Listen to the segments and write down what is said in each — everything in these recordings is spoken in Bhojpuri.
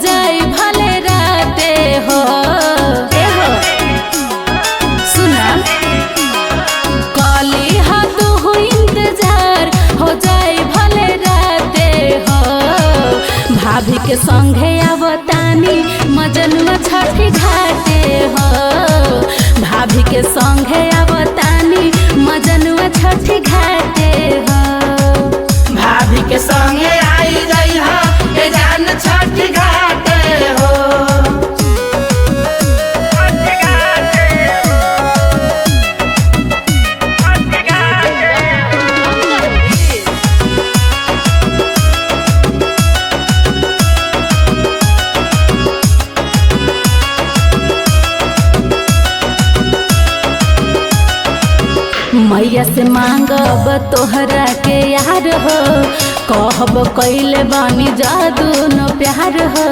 जाए भले राते हो। ए हो सुना काली हाथ हो इंतजार हो जाए भले राते हो। भाभी के संगे आवतानी मजनुआ छठी घाटे हो। भाभी के संगे आवतानी मजनुआ छठी घाटे हो। भाभी के संगे आई गई हो ए जान छठी घाटे हो। मैया से मांगब तोहरा के यार हो। कहब कैले बानी जादू न प्यार हो।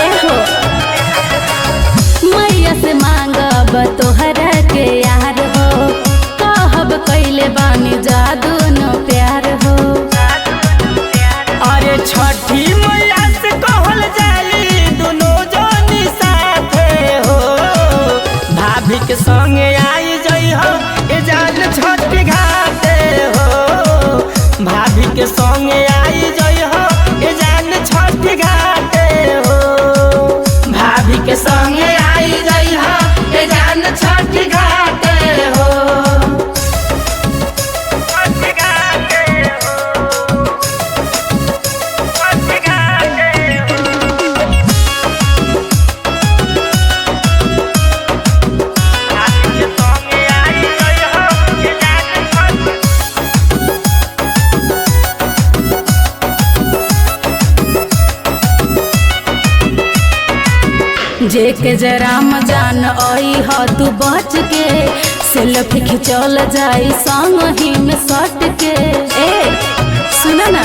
ए हो मैया से मांगब तोहरा के यार हो। कहब कैले बानी जादू न प्यार हो। अरे छठी मैया से कहल जाई दोनों जनी साथे हो। भाभी के संगे आई जई हो ए जान छठी घाटे हो। भाभी के संगे आई जई हो ए जान छठी घाटे हो। भाभी के संगे आई जई हो ए जान छठी घाटे हो। छठी घाटे हो। छठी घाटे हो। भाभी के संगे आई जई हो ए जान छठी जे के जरा मजान आई हो तू बच के। सेल्फी खिंचल जाई संग ही में सट के। ए सुना ना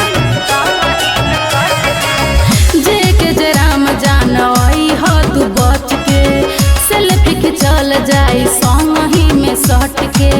जे के जरा मजान आई हो तू बच के। सेल्फी खिंचल जाई संग ही में सट के।